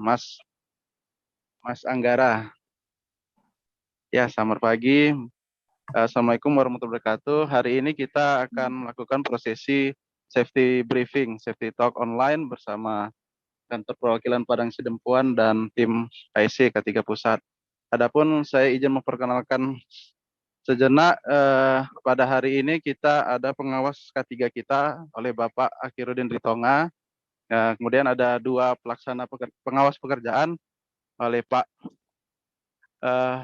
Mas Anggara. Ya, selamat pagi. Assalamualaikum warahmatullahi wabarakatuh. Hari ini kita akan melakukan prosesi safety briefing, safety talk online bersama kantor perwakilan Padang Sidempuan dan tim IC K3 Pusat. Adapun saya izin memperkenalkan sejenak, pada hari ini kita ada pengawas K3 kita oleh Bapak Akhirudin Ritonga. Kemudian ada dua pelaksana pengawas pekerjaan oleh Pak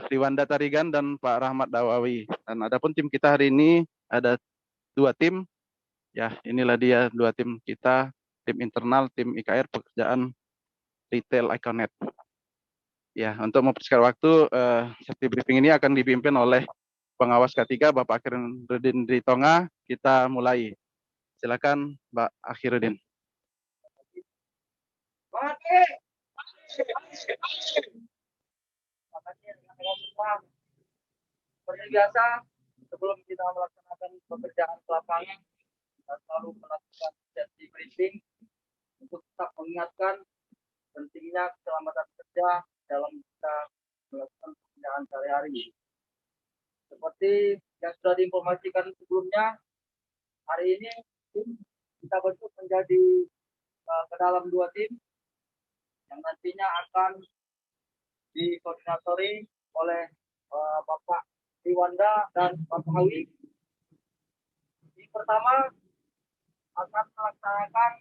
Riwanda Tarigan dan Pak Rahmat Dawawi. Dan adapun tim kita hari ini ada dua tim. Ya, inilah dia dua tim kita, tim internal, tim IKR pekerjaan retail Iconet. Ya, untuk mempersingkat waktu, safety briefing ini akan dipimpin oleh pengawas K3 Bapak Akhirudin Ritonga. Kita mulai. Silakan Mbak Akhirudin. Seperti biasa, sebelum kita melaksanakan pekerjaan di lapangan, kita selalu melakukan safety briefing untuk tetap mengingatkan pentingnya keselamatan kerja dalam kita melakukan pekerjaan sehari-hari. Seperti yang sudah diinformasikan sebelumnya, hari ini kita bentuk menjadi ke dalam dua tim yang nantinya akan dikoordinatori oleh Bapak Riwanda dan Bapak Hawi. Yang pertama akan melaksanakan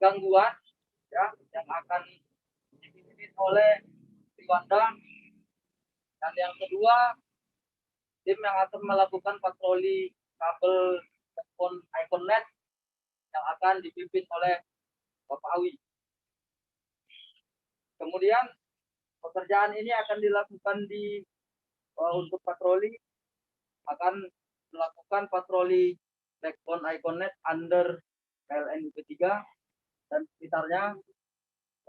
gangguan ya yang akan dipimpin oleh Riwanda, dan yang kedua tim yang akan melakukan patroli kabel telepon Iconet yang akan dipimpin oleh Bapak Hawi. Kemudian pekerjaan ini akan dilakukan untuk patroli, akan melakukan patroli backbone Iconet under PLN UP3 dan sekitarnya.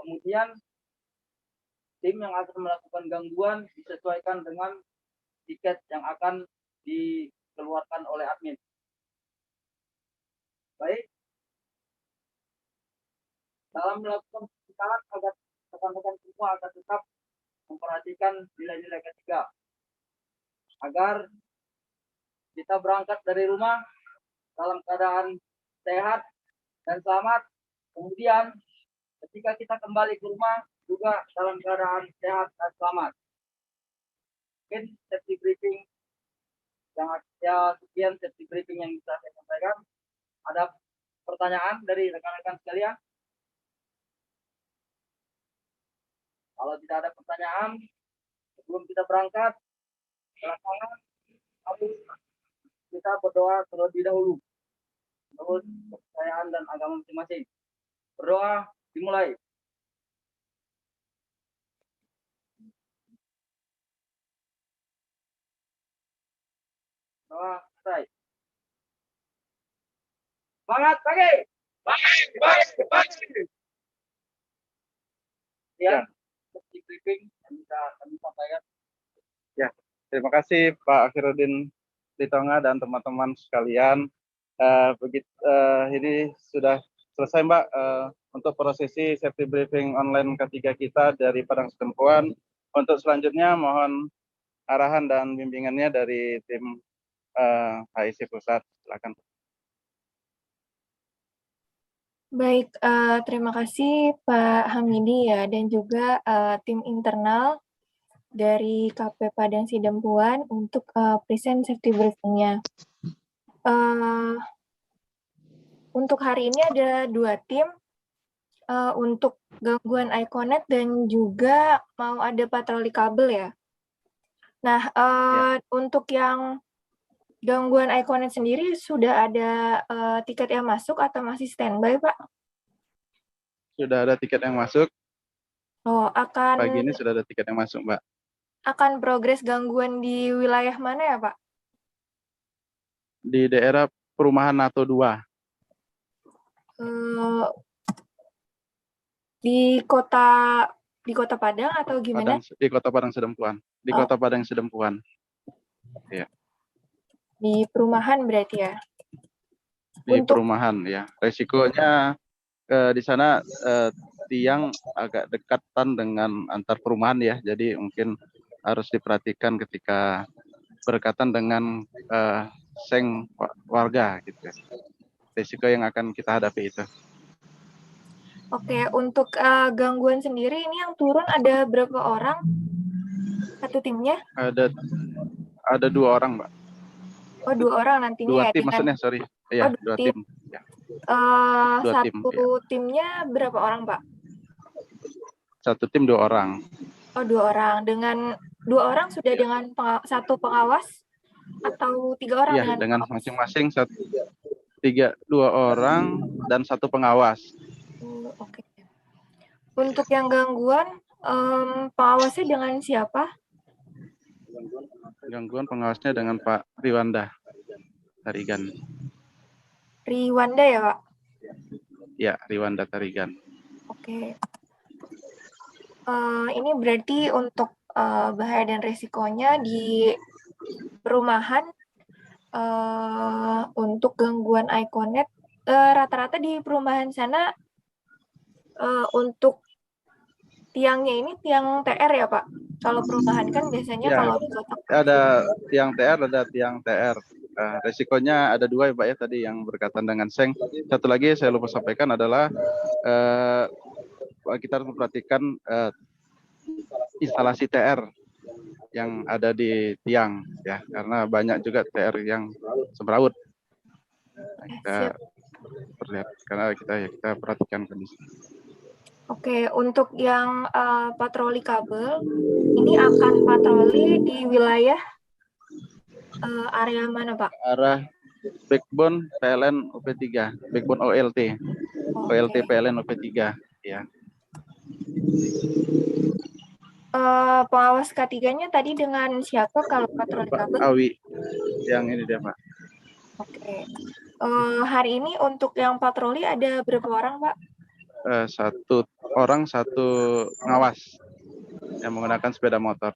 Kemudian tim yang akan melakukan gangguan disesuaikan dengan tiket yang akan dikeluarkan oleh admin. Baik, dalam melakukan pencekalan agar rekan-rekan semua akan tetap memperhatikan nilai-nilai ketiga agar kita berangkat dari rumah dalam keadaan sehat dan selamat. Kemudian ketika kita kembali ke rumah juga dalam keadaan sehat dan selamat. Mungkin safety briefing sekian safety briefing yang bisa saya sampaikan. Ada pertanyaan dari rekan-rekan sekalian? Kalau tidak ada pertanyaan, sebelum kita berangkat ke lapangan, kita berdoa terlebih dahulu menurut kepercayaan dan agama masing-masing. Berdoa dimulai. Doa selesai. Semangat pagi. Pagi. Ya. Briefing yang bisa kami sampaikan. Ya, terima kasih Pak Akhirudin Ritonga dan teman-teman sekalian. Ini sudah selesai Mbak untuk prosesi safety briefing online ketiga kita dari Padang Sidempuan. Untuk selanjutnya mohon arahan dan bimbingannya dari tim HIC Pusat. Silakan. Baik, terima kasih Pak Hamidi ya, dan juga tim internal dari KP Padang Sidempuan untuk present safety briefing-nya. Untuk hari ini ada dua tim, untuk gangguan Iconet dan juga mau ada patroli kabel ya. Nah, untuk yang gangguan Iconet sendiri sudah ada tiket yang masuk atau masih standby, Pak? Sudah ada tiket yang masuk. Oh, Pagi ini sudah ada tiket yang masuk, Mbak. Akan progres gangguan di wilayah mana ya, Pak? Di daerah perumahan NATO 2. Di kota Padang atau gimana? Di kota Padang Sidempuan. Di kota Padang Sidempuan. Ya. Di perumahan berarti ya? Di perumahan ya. Resikonya di sana tiang agak dekatan dengan antar perumahan ya, jadi mungkin harus diperhatikan ketika berdekatan dengan seng warga gitu. Risiko yang akan kita hadapi itu. Oke, untuk gangguan sendiri ini yang turun ada berapa orang satu timnya? Ada 2 orang, Mbak. Oh, 2 orang nantinya 2 ya tim dengan maksudnya, sorry. Iya, 2 tim. Ya, 2 tim. satu Ya. timnya berapa orang, Pak? 1 tim 2 orang. Oh, 2 orang. Dengan 2 orang sudah Ya. dengan satu pengawas atau 3 orang Iya, dengan pengawas? masing-masing 2 orang dan 1 pengawas. Oke. Untuk yang gangguan, pengawasnya dengan siapa? Gangguan pengawasnya dengan Pak Riwanda Tarigan. Riwanda ya, Pak? Ya, Riwanda Tarigan. Oke. Ini berarti untuk bahaya dan risikonya di perumahan untuk gangguan iConnect, rata-rata di perumahan sana untuk tiangnya ini tiang TR ya, Pak? Kalau perumahan kan biasanya Ya, kalau dikotak. ada tiang TR, ada tiang TR. Resikonya ada 2 ya Pak ya, tadi yang berkaitan dengan seng. Satu lagi saya lupa sampaikan adalah kita harus memperhatikan instalasi TR yang ada di tiang ya, karena banyak juga TR yang semrawut. Kita perlihat karena kita perhatikan kondisi. Oke, untuk yang patroli kabel, ini akan patroli di wilayah area mana, Pak? Arah backbone PLN UP3, backbone OLT. OLT PLN UP3 ya. Pengawas K3-nya tadi dengan siapa kalau patroli kabel? Awi, yang ini dia Pak. Oke. Hari ini untuk yang patroli ada berapa orang, Pak? 1 orang 1 pengawas yang menggunakan sepeda motor.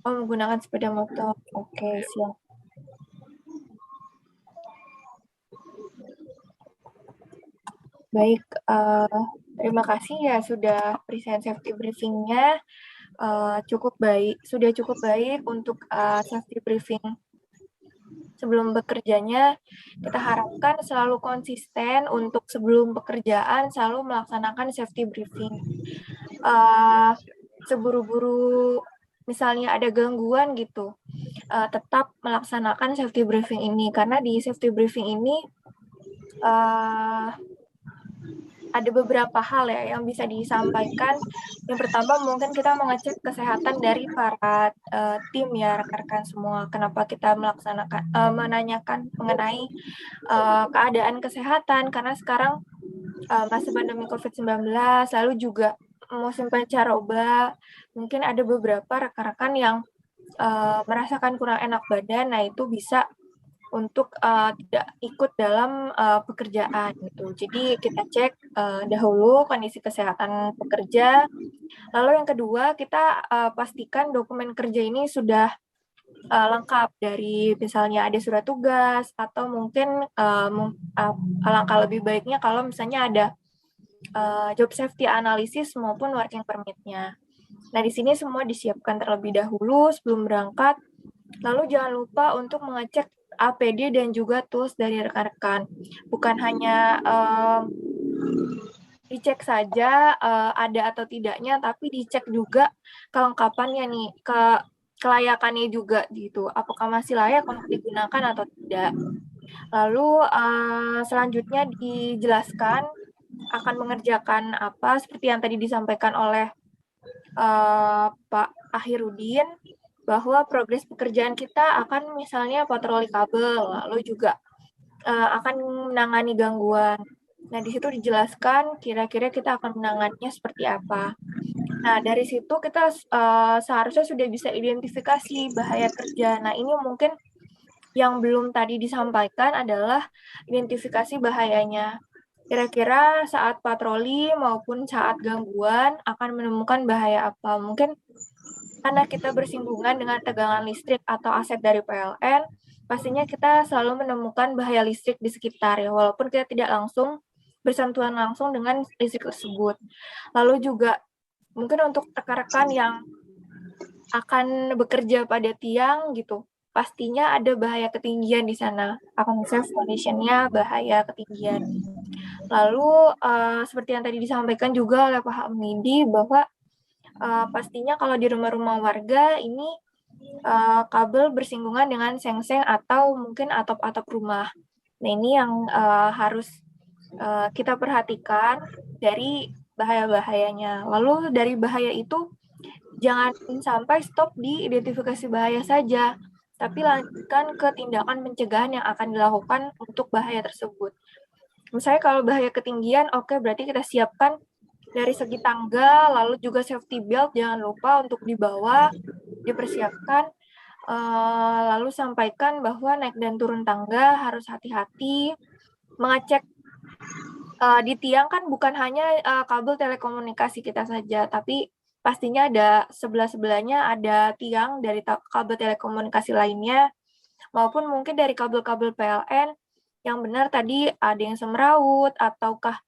Oh, menggunakan sepeda motor. Oke, siap. Baik, terima kasih ya sudah present safety briefing-nya. Sudah cukup baik untuk safety briefing sebelum bekerjanya. Kita harapkan selalu konsisten untuk sebelum pekerjaan selalu melaksanakan safety briefing. Seburu-buru misalnya ada gangguan gitu, tetap melaksanakan safety briefing ini, karena di safety briefing ini ada beberapa hal ya yang bisa disampaikan. Yang pertama mungkin kita mengecek kesehatan dari para tim ya, rekan-rekan semua. Kenapa kita menanyakan mengenai keadaan kesehatan, karena sekarang masa pandemi COVID-19, lalu juga musim pancaroba, mungkin ada beberapa rekan-rekan yang merasakan kurang enak badan, nah itu bisa untuk tidak ikut dalam pekerjaan gitu. Jadi kita cek dahulu kondisi kesehatan pekerja. Lalu yang kedua, kita pastikan dokumen kerja ini sudah lengkap, dari misalnya ada surat tugas atau mungkin alangkah lebih baiknya kalau misalnya ada job safety analysis maupun working permit-nya. Nah, di sini semua disiapkan terlebih dahulu sebelum berangkat. Lalu jangan lupa untuk mengecek APD dan juga tools dari rekan-rekan. Bukan hanya dicek saja ada atau tidaknya, tapi dicek juga kelengkapannya nih, kelayakannya juga gitu. Apakah masih layak untuk digunakan atau tidak. Lalu selanjutnya dijelaskan akan mengerjakan apa, seperti yang tadi disampaikan oleh Pak Ahirudin, bahwa progres pekerjaan kita akan misalnya patroli kabel, lalu juga akan menangani gangguan. Nah, di situ dijelaskan kira-kira kita akan menanganinya seperti apa. Nah, dari situ kita seharusnya sudah bisa identifikasi bahaya kerja. Nah, ini mungkin yang belum tadi disampaikan adalah identifikasi bahayanya. Kira-kira saat patroli maupun saat gangguan akan menemukan bahaya apa. Mungkin karena kita bersinggungan dengan tegangan listrik atau aset dari PLN, pastinya kita selalu menemukan bahaya listrik di sekitar ya, walaupun kita tidak langsung bersentuhan langsung dengan listrik tersebut. Lalu juga mungkin untuk rekan-rekan yang akan bekerja pada tiang gitu, pastinya ada bahaya ketinggian di sana. Unsafe condition-nya bahaya ketinggian. Lalu seperti yang tadi disampaikan juga oleh Pak Hamidi bahwa pastinya kalau di rumah-rumah warga ini kabel bersinggungan dengan seng-seng atau mungkin atap-atap rumah. Nah ini yang harus kita perhatikan dari bahaya-bahayanya. Lalu dari bahaya itu jangan sampai stop di identifikasi bahaya saja, tapi lanjutkan ke tindakan pencegahan yang akan dilakukan untuk bahaya tersebut. Misalnya kalau bahaya ketinggian, oke, berarti kita siapkan dari segi tangga, lalu juga safety belt, jangan lupa untuk dibawa, dipersiapkan, lalu sampaikan bahwa naik dan turun tangga harus hati-hati, mengecek di tiang kan bukan hanya kabel telekomunikasi kita saja, tapi pastinya ada sebelah-sebelahnya ada tiang dari kabel telekomunikasi lainnya, maupun mungkin dari kabel-kabel PLN yang benar tadi ada yang semeraut, ataukah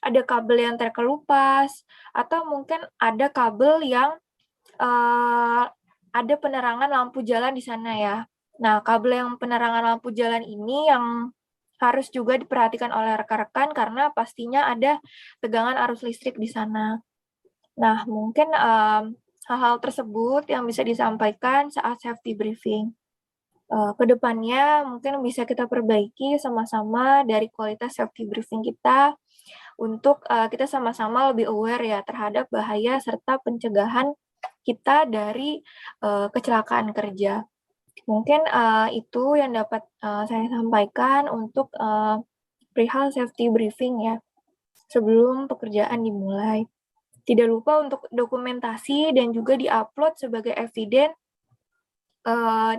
ada kabel yang terkelupas, atau mungkin ada kabel yang ada penerangan lampu jalan di sana ya. Nah, kabel yang penerangan lampu jalan ini yang harus juga diperhatikan oleh rekan-rekan karena pastinya ada tegangan arus listrik di sana. Nah, mungkin hal-hal tersebut yang bisa disampaikan saat safety briefing. Kedepannya mungkin bisa kita perbaiki sama-sama dari kualitas safety briefing kita untuk kita sama-sama lebih aware ya terhadap bahaya serta pencegahan kita dari kecelakaan kerja. Mungkin itu yang dapat saya sampaikan untuk perihal safety briefing ya sebelum pekerjaan dimulai. Tidak lupa untuk dokumentasi dan juga diupload sebagai eviden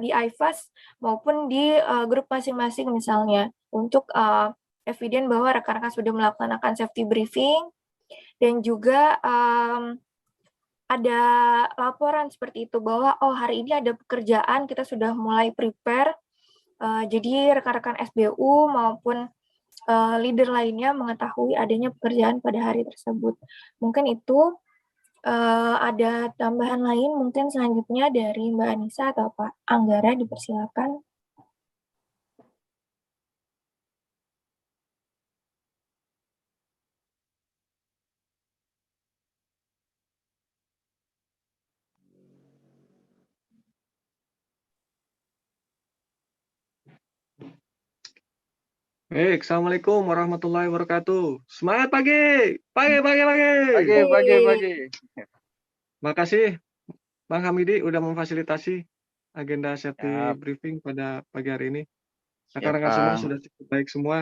di iFast maupun di grup masing-masing misalnya untuk eviden bahwa rekan-rekan sudah melaksanakan safety briefing dan juga ada laporan seperti itu bahwa oh hari ini ada pekerjaan kita sudah mulai prepare. Jadi rekan-rekan SBU maupun leader lainnya mengetahui adanya pekerjaan pada hari tersebut. Mungkin itu ada tambahan lain mungkin selanjutnya dari Mbak Anissa atau Pak Anggara dipersilakan. Baik, Assalamualaikum warahmatullahi wabarakatuh. Semangat pagi, pagi. Pagi. Makasih Bang Hamidi udah memfasilitasi agenda safety Siap. briefing pada pagi hari ini. Siap, Rekan-rekan semua Kang. sudah cukup baik semua.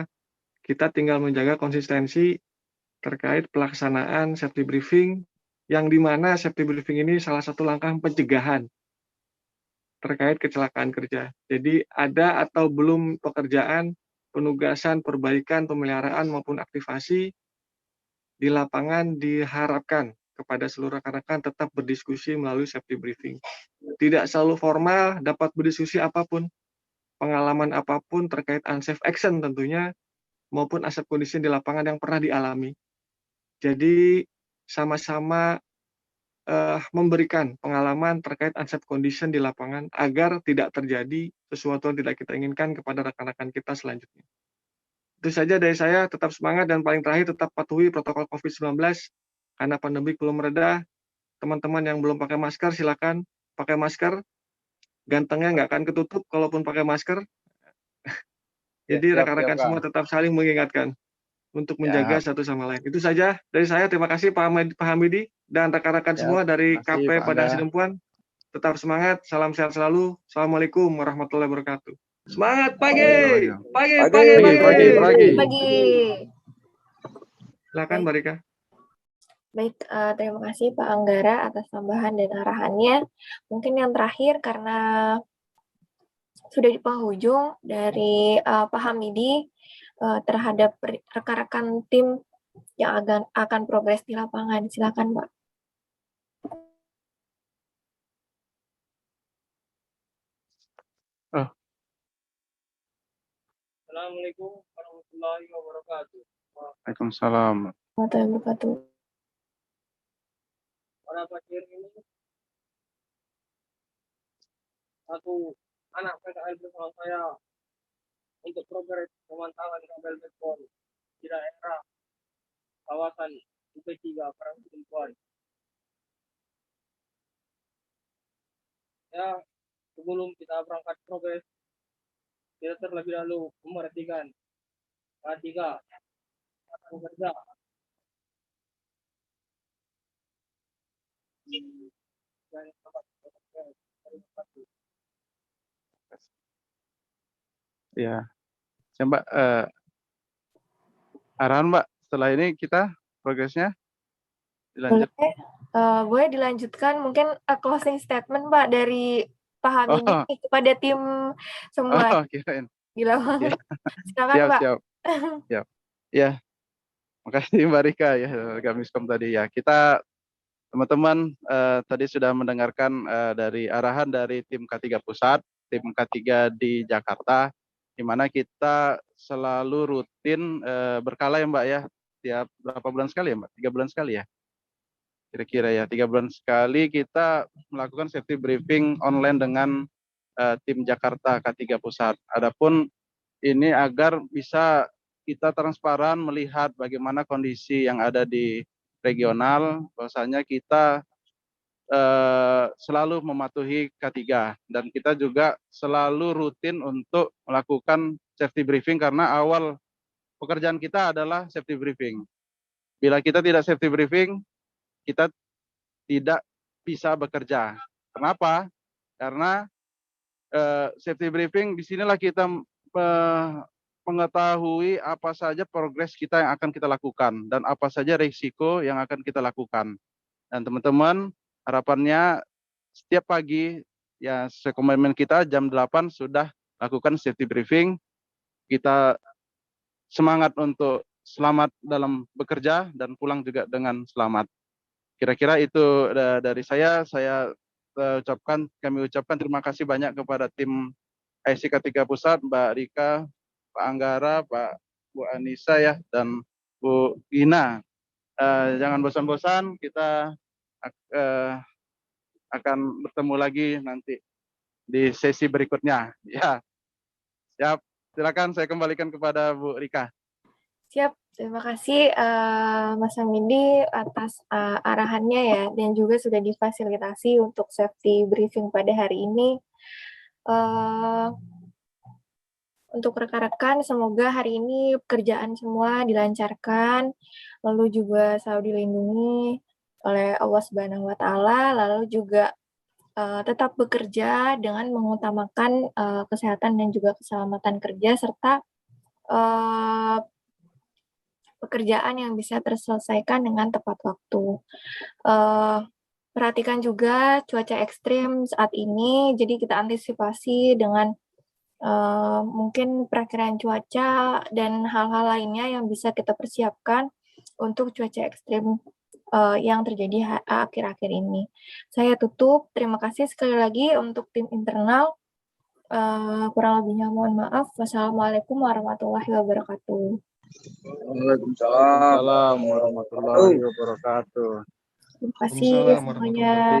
Kita tinggal menjaga konsistensi terkait pelaksanaan safety briefing, yang dimana safety briefing ini salah satu langkah pencegahan terkait kecelakaan kerja. Jadi ada atau belum pekerjaan, penugasan, perbaikan, pemeliharaan maupun aktivasi di lapangan diharapkan kepada seluruh rekan-rekan tetap berdiskusi melalui safety briefing. Tidak selalu formal, dapat berdiskusi apapun, pengalaman apapun terkait unsafe action tentunya, maupun asap kondisi di lapangan yang pernah dialami. Jadi sama-sama memberikan pengalaman terkait unsafe condition di lapangan agar tidak terjadi sesuatu yang tidak kita inginkan kepada rekan-rekan kita selanjutnya. Itu saja dari saya, tetap semangat dan paling terakhir tetap patuhi protokol COVID-19 karena pandemi belum mereda. Teman-teman yang belum pakai masker silakan pakai masker. Gantengnya nggak akan ketutup kalaupun pakai masker. Jadi Siap, rekan-rekan Kang. semua tetap saling mengingatkan untuk menjaga Siap. satu sama lain. Itu saja dari saya. Terima kasih Pak Hamidi dan rekan-rekan Siap. semua dari Terima kasih, KP Pak Padang Angga. Sidempuan. Tetap semangat, salam sehat selalu. Assalamualaikum warahmatullahi wabarakatuh. Semangat pagi, Pagi. Silakan Mbak Rika. Baik, terima kasih Pak Anggara atas tambahan dan arahannya. Mungkin yang terakhir karena sudah di penghujung dari Pak Hamidi terhadap rekan-rekan tim yang akan progres di lapangan. Silakan, Pak. Assalamualaikum warahmatullahi wabarakatuh. Waalaikumsalam. warahmatullahi wabarakatuh. Pada pagi ini satu anak PKL bersama saya untuk progres pemantauan kabel backbone di daerah kawasan UP3 Parangtripuan. Ya, sebelum kita berangkat progres, kita terlebih dahulu memperhatikan K3 bekerja. Dan tempat progres. Terima kasih. Ya, coba arahan Mbak. Setelah ini kita progresnya dilanjut. Boleh dilanjutkan mungkin closing statement Pak dari Pak Hamidi Oh, kepada tim semua. kirain. Gila banget. Silakan Siap, Pak. siap. Ya, makasih Mbak Rika ya, Gamiskom tadi ya. Kita teman-teman tadi sudah mendengarkan dari arahan dari tim K3 Pusat, tim K3 di Jakarta, di mana kita selalu rutin berkala ya Mbak ya, tiap berapa bulan sekali ya Mbak? 3 bulan sekali ya? Kira-kira ya, 3 bulan sekali kita melakukan safety briefing online dengan tim Jakarta K3 Pusat. Adapun ini agar bisa kita transparan melihat bagaimana kondisi yang ada di regional, bahwasanya kita selalu mematuhi K3 dan kita juga selalu rutin untuk melakukan safety briefing karena awal pekerjaan kita adalah safety briefing. Bila kita tidak safety briefing, kita tidak bisa bekerja. Kenapa? Karena safety briefing disinilah kita mengetahui apa saja progres kita yang akan kita lakukan dan apa saja risiko yang akan kita lakukan. Dan teman-teman, harapannya setiap pagi ya sekomitmen kita jam 8 sudah lakukan safety briefing. Kita semangat untuk selamat dalam bekerja dan pulang juga dengan selamat. Kira-kira itu dari saya kami ucapkan terima kasih banyak kepada tim IC K3 Pusat, Mbak Rika, Pak Anggara, Bu Anissa ya, dan Bu Gina. Jangan bosan-bosan, kita akan bertemu lagi nanti di sesi berikutnya. Ya, siap. Silakan saya kembalikan kepada Bu Rika. Siap, terima kasih Mas Hamidi atas arahannya ya, dan juga sudah difasilitasi untuk safety briefing pada hari ini. Untuk rekan-rekan, semoga hari ini pekerjaan semua dilancarkan, lalu juga selalu dilindungi oleh Allah Subhanahu wa Ta'ala, lalu juga tetap bekerja dengan mengutamakan kesehatan dan juga keselamatan kerja, serta pekerjaan yang bisa terselesaikan dengan tepat waktu. Perhatikan juga cuaca ekstrim saat ini, jadi kita antisipasi dengan mungkin perakiraan cuaca dan hal-hal lainnya yang bisa kita persiapkan untuk cuaca ekstrim yang terjadi akhir-akhir ini. Saya tutup, terima kasih sekali lagi untuk tim internal. Kurang lebihnya mohon maaf. Wassalamualaikum warahmatullahi wabarakatuh. Waalaikumsalam warahmatullahi wabarakatuh. Terima kasih semuanya.